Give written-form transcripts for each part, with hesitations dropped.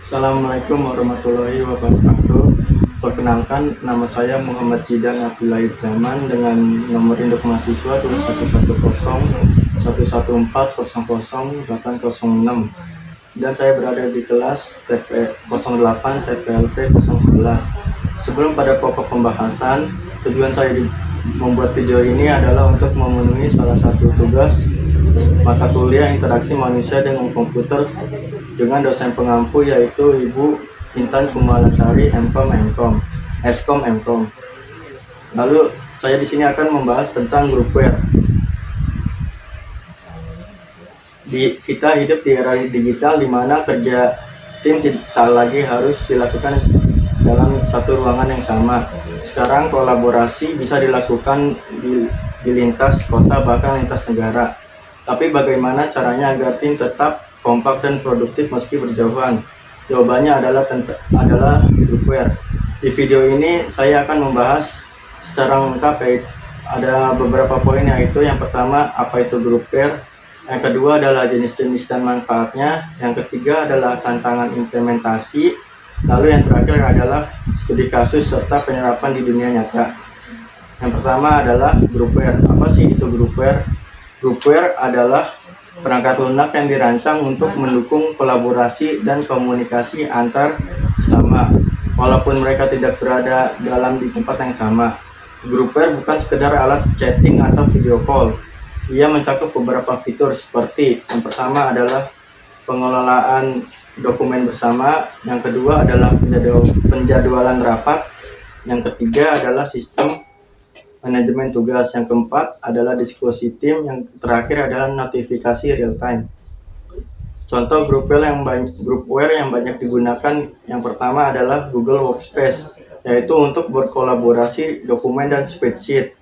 Assalamualaikum warahmatullahi wabarakatuh. Perkenalkan, nama saya Muhammad Jidan Abdullah Zaman dengan nomor induk mahasiswa 211011400806 dan saya berada di kelas TP08 TPLP 011. Sebelum pada pokok pembahasan, tujuan saya membuat video ini adalah untuk memenuhi salah satu tugas mata kuliah interaksi manusia dengan komputer dengan dosen pengampu yaitu Ibu Intan Kumalasari Eskom Mkom. Lalu saya di sini akan membahas tentang groupware. Kita hidup di era digital di mana kerja tim tidak lagi harus dilakukan dalam satu ruangan yang sama. Sekarang kolaborasi bisa dilakukan di lintas kota bahkan lintas negara. Tapi bagaimana caranya agar tim tetap kompak dan produktif meski berjauhan? Jawabannya adalah groupware. Di video ini saya akan membahas secara lengkap, yaitu ada beberapa poin, yaitu yang pertama apa itu groupware, yang kedua adalah jenis-jenis dan manfaatnya, yang ketiga adalah tantangan implementasi, lalu yang terakhir adalah studi kasus serta penyerapan di dunia nyata. Yang pertama adalah groupware. Apa sih itu groupware? Groupware adalah perangkat lunak yang dirancang untuk mendukung kolaborasi dan komunikasi antar sesama, walaupun mereka tidak berada di tempat yang sama. Groupware bukan sekedar alat chatting atau video call. Ia mencakup beberapa fitur seperti yang pertama adalah pengelolaan dokumen bersama, yang kedua adalah penjadwalan rapat, yang ketiga adalah sistem manajemen tugas, yang keempat adalah diskusi tim, yang terakhir adalah notifikasi real time. Contoh groupware yang banyak digunakan, yang pertama adalah Google Workspace, yaitu untuk berkolaborasi dokumen dan spreadsheet.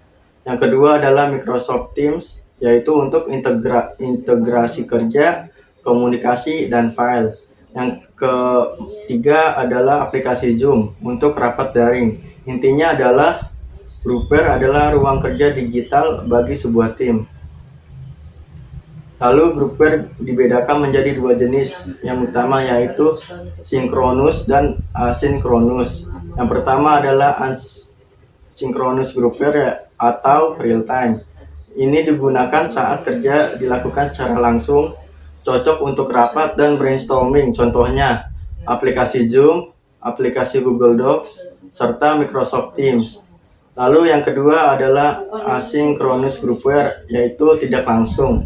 Yang kedua adalah Microsoft Teams, yaitu untuk integrasi kerja, komunikasi, dan file. Yang ketiga adalah aplikasi Zoom untuk rapat daring. Intinya adalah groupware adalah ruang kerja digital bagi sebuah tim. Lalu groupware dibedakan menjadi dua jenis yang utama, yaitu sinkronus dan asinkronus. Yang pertama adalah asynchronous groupware atau real time. Ini digunakan saat kerja dilakukan secara langsung, cocok untuk rapat dan brainstorming. Contohnya aplikasi Zoom, aplikasi Google Docs, serta Microsoft Teams. Lalu yang kedua adalah asynchronous groupware, yaitu tidak langsung.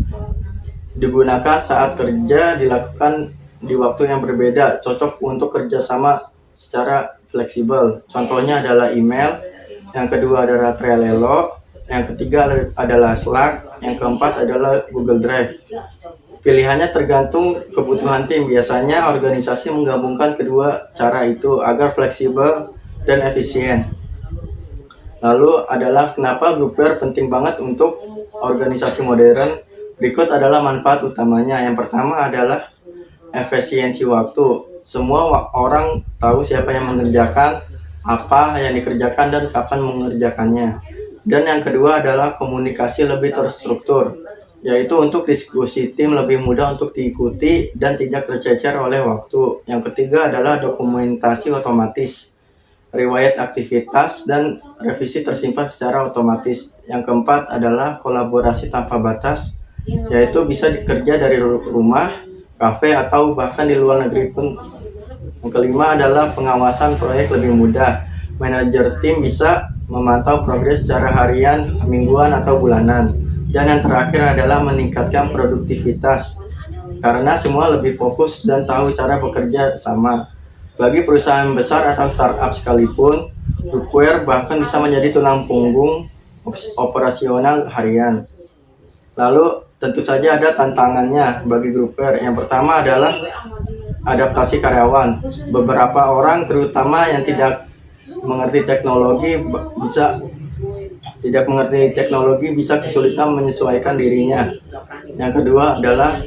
Digunakan saat kerja dilakukan di waktu yang berbeda, cocok untuk kerjasama secara fleksibel. Contohnya adalah email, yang kedua adalah Trello, yang ketiga adalah Slack, yang keempat adalah Google Drive. Pilihannya tergantung kebutuhan tim. Biasanya organisasi menggabungkan kedua cara itu agar fleksibel dan efisien. Lalu adalah kenapa groupware penting banget untuk organisasi modern. Berikut adalah manfaat utamanya. Yang pertama adalah efisiensi waktu. Semua orang tahu siapa yang mengerjakan, apa yang dikerjakan, dan kapan mengerjakannya. Dan yang kedua adalah komunikasi lebih terstruktur, yaitu untuk diskusi tim lebih mudah untuk diikuti dan tidak tercecer oleh waktu. Yang ketiga adalah dokumentasi otomatis. Riwayat aktivitas dan revisi tersimpan secara otomatis. Yang keempat adalah kolaborasi tanpa batas, yaitu bisa dikerja dari rumah, kafe, atau bahkan di luar negeri pun. Yang kelima adalah pengawasan proyek lebih mudah. Manajer tim bisa memantau progres secara harian, mingguan, atau bulanan. Dan yang terakhir adalah meningkatkan produktivitas, karena semua lebih fokus dan tahu cara bekerja sama. Bagi perusahaan besar atau startup sekalipun, groupware bahkan bisa menjadi tulang punggung operasional harian. Lalu tentu saja ada tantangannya bagi groupware. Yang pertama adalah adaptasi karyawan. Beberapa orang, terutama yang tidak mengerti teknologi bisa kesulitan menyesuaikan dirinya. Yang kedua adalah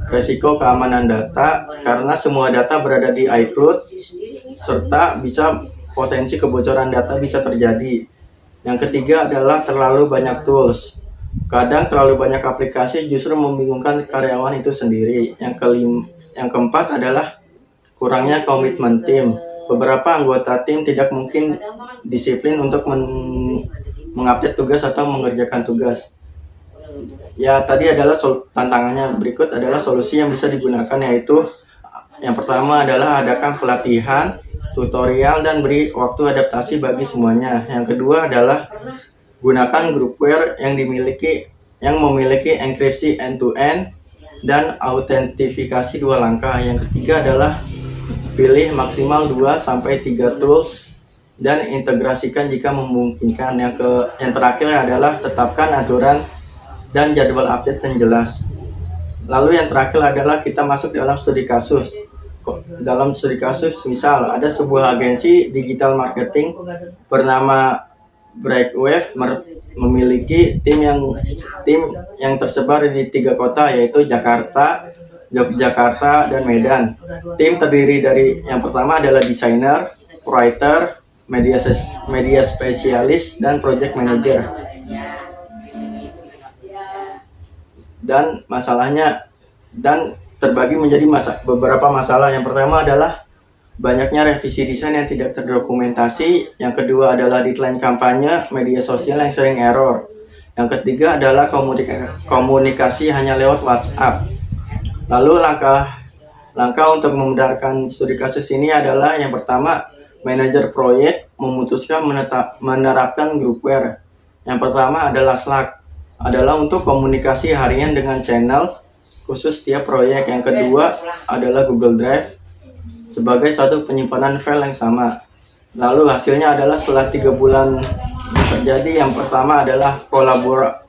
resiko keamanan data, karena semua data berada di iCloud, serta potensi kebocoran data bisa terjadi. Yang ketiga adalah terlalu banyak tools. Kadang terlalu banyak aplikasi justru membingungkan karyawan itu sendiri. Yang keempat adalah kurangnya komitmen tim. Beberapa anggota tim tidak mungkin disiplin untuk mengupdate tugas atau mengerjakan tugas. Ya, tadi adalah tantangannya. Berikut adalah solusi yang bisa digunakan, yaitu yang pertama adalah adakan pelatihan, tutorial, dan beri waktu adaptasi bagi semuanya. Yang kedua adalah gunakan groupware yang memiliki enkripsi end-to-end dan autentifikasi 2 langkah. Yang ketiga adalah pilih maksimal 2-3 tools dan integrasikan jika memungkinkan. Yang terakhir adalah tetapkan aturan dan jadwal update yang jelas. Lalu yang terakhir adalah kita masuk dalam studi kasus. Dalam studi kasus, misal ada sebuah agensi digital marketing bernama Brightwave memiliki tim yang tersebar di 3 kota, yaitu Jakarta, Yogyakarta, dan Medan. Tim terdiri dari yang pertama adalah desainer, writer, media spesialis, dan project manager. Dan terbagi menjadi beberapa masalah. Yang pertama adalah banyaknya revisi desain yang tidak terdokumentasi. Yang kedua adalah deadline kampanye media sosial yang sering error. Yang ketiga adalah komunikasi hanya lewat WhatsApp. Lalu langkah untuk membenarkan studi kasus ini adalah yang pertama, manajer proyek memutuskan menerapkan groupware. Yang pertama adalah Slack, adalah untuk komunikasi harian dengan channel khusus tiap proyek. Yang kedua adalah Google Drive sebagai satu penyimpanan file yang sama. Lalu hasilnya adalah setelah 3 bulan terjadi, yang pertama adalah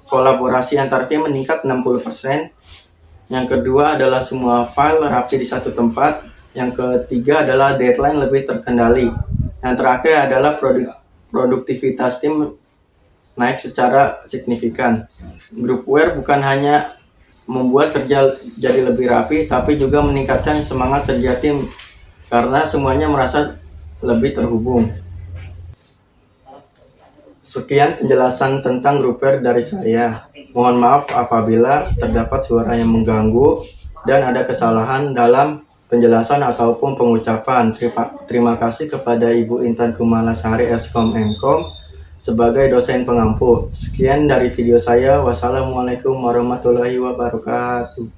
kolaborasi antar tim meningkat 60%. Yang kedua adalah semua file rapi di satu tempat. Yang ketiga adalah deadline lebih terkendali. Yang terakhir adalah produktivitas tim naik secara signifikan. Groupware bukan hanya membuat kerja jadi lebih rapi, tapi juga meningkatkan semangat kerja tim karena semuanya merasa lebih terhubung. Sekian penjelasan tentang groupware dari saya. Mohon maaf apabila terdapat suara yang mengganggu dan ada kesalahan dalam penjelasan ataupun pengucapan. Terima kasih kepada Ibu Intan Kumalasari Eskom Mkom sebagai dosen pengampu. Sekian dari video saya. Wassalamualaikum warahmatullahi wabarakatuh.